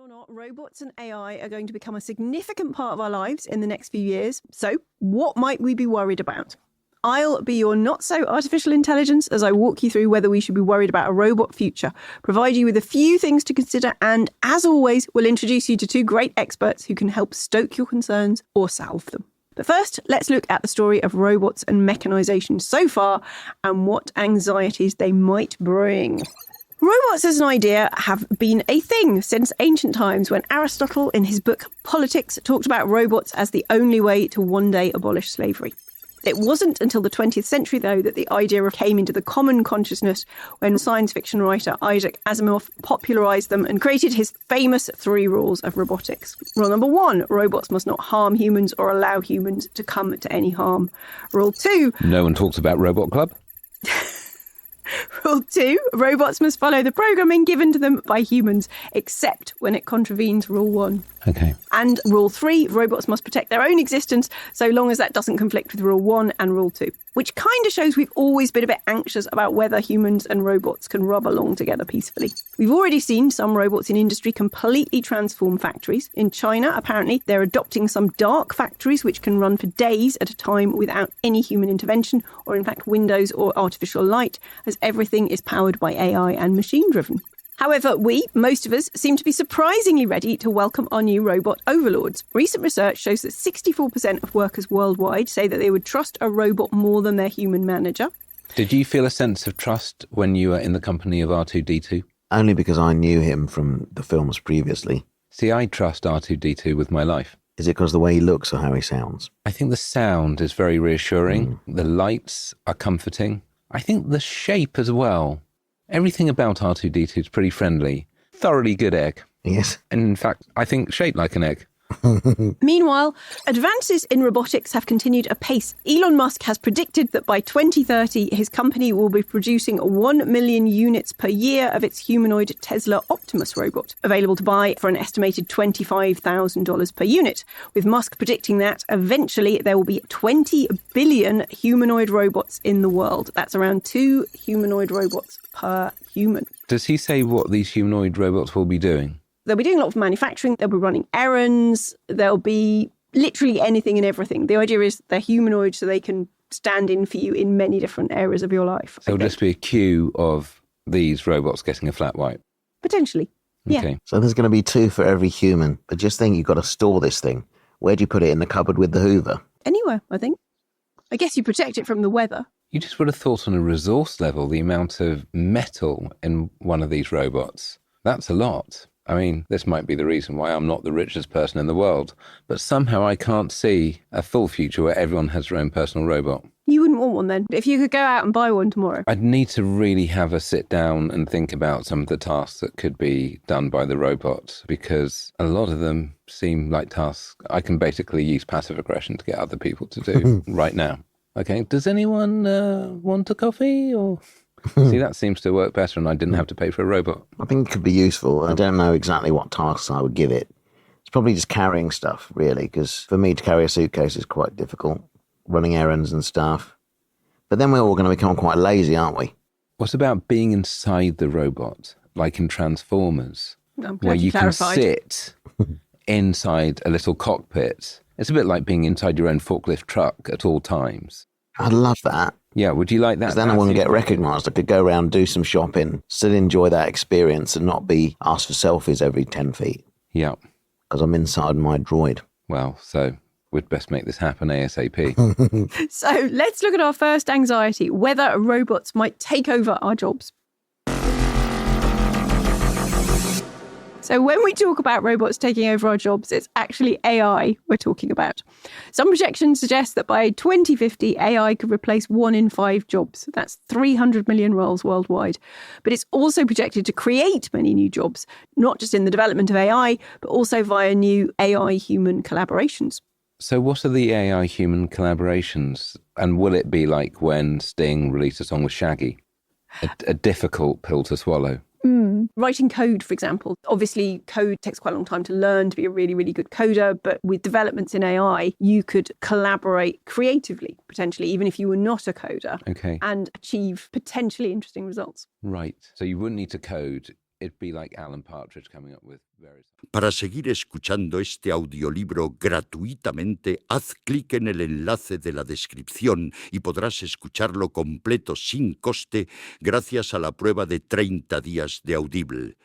or not, robots and AI are going to become a significant part of our lives in the next few years. So, what might we be worried about? I'll be your not-so-artificial intelligence as I walk you through whether we should be worried about a robot future, provide you with a few things to consider, and, as always, we'll introduce you to two great experts who can help stoke your concerns or solve them. But first, let's look at the story of robots and mechanisation so far and what anxieties they might bring. Robots as an idea have been a thing since ancient times, when Aristotle, in his book Politics, talked about robots as the only way to one day abolish slavery. It wasn't until the 20th century, though, that the idea came into the common consciousness when science fiction writer Isaac Asimov popularised them and created his famous 3 rules of robotics. Rule number 1, robots must not harm humans or allow humans to come to any harm. Rule 2... No one talks about Robot Club. Rule 2, robots must follow the programming given to them by humans, except when it contravenes Rule 1. Okay. And Rule 3, robots must protect their own existence so long as that doesn't conflict with Rule 1 and Rule 2. Which kind of shows we've always been a bit anxious about whether humans and robots can rub along together peacefully. We've already seen some robots in industry completely transform factories. In China, apparently, they're adopting some dark factories which can run for days at a time without any human intervention, or in fact windows or artificial light, as everything is powered by AI and machine-driven. However, most of us, seem to be surprisingly ready to welcome our new robot overlords. Recent research shows that 64% of workers worldwide say that they would trust a robot more than their human manager. Did you feel a sense of trust when you were in the company of R2-D2? Only because I knew him from the films previously. See, I trust R2-D2 with my life. Is it because the way he looks or how he sounds? I think the sound is very reassuring. The lights are comforting. I think the shape as well. Everything about R2-D2 is pretty friendly. Thoroughly good egg. Yes. And in fact, I think shaped like an egg. Meanwhile, advances in robotics have continued apace. Elon Musk has predicted that by 2030, his company will be producing 1 million units per year of its humanoid Tesla Optimus robot, available to buy for an estimated $25,000 per unit, with Musk predicting that eventually there will be 20 billion humanoid robots in the world. That's around 2 humanoid robots per human. Does he say what these humanoid robots will be doing? They'll be doing a lot of manufacturing, they'll be running errands, they'll be literally anything and everything. The idea is they're humanoid so they can stand in for you in many different areas of your life. So it'll just be a queue of these robots getting a flat white? Potentially, yeah. Okay. So there's going to be 2 for every human. But just think, you've got to store this thing. Where do you put it? In the cupboard with the Hoover? Anywhere, I think. I guess you protect it from the weather. You just would have thought on a resource level, the amount of metal in one of these robots. That's a lot. I mean, this might be the reason why I'm not the richest person in the world, but somehow I can't see a full future where everyone has their own personal robot. You wouldn't want one then, if you could go out and buy one tomorrow. I'd need to really have a sit down and think about some of the tasks that could be done by the robot, because a lot of them seem like tasks I can basically use passive aggression to get other people to do right now. Okay, does anyone want a coffee or... See, that seems to work better and I didn't have to pay for a robot. I think it could be useful. I don't know exactly what tasks I would give it. It's probably just carrying stuff, really, because for me to carry a suitcase is quite difficult, running errands and stuff. But then we're all going to become quite lazy, aren't we? What about being inside the robot, like in Transformers, where you can sit inside a little cockpit? It's a bit like being inside your own forklift truck at all times. I'd love that. Yeah, would you like that? Because then I wouldn't get recognised. I could go around, do some shopping, still enjoy that experience and not be asked for selfies every 10 feet. Yeah. Because I'm inside my droid. Well, so we'd best make this happen ASAP. So let's look at our first anxiety, whether robots might take over our jobs. So when we talk about robots taking over our jobs, it's actually AI we're talking about. Some projections suggest that by 2050, AI could replace 1 in 5 jobs. That's 300 million roles worldwide. But it's also projected to create many new jobs, not just in the development of AI, but also via new AI-human collaborations. So what are the AI-human collaborations? And will it be like when Sting released a song with Shaggy? A difficult pill to swallow. Writing code, for example. Obviously, code takes quite a long time to learn to be a really, really good coder. But with developments in AI, you could collaborate creatively, potentially, even if you were not a coder, and achieve potentially interesting results. Right. So you wouldn't need to code. It'd be like Alan Partridge coming up with Para seguir escuchando este audiolibro gratuitamente, haz clic en el enlace de la descripción y podrás escucharlo completo sin coste gracias a la prueba de 30 días de Audible.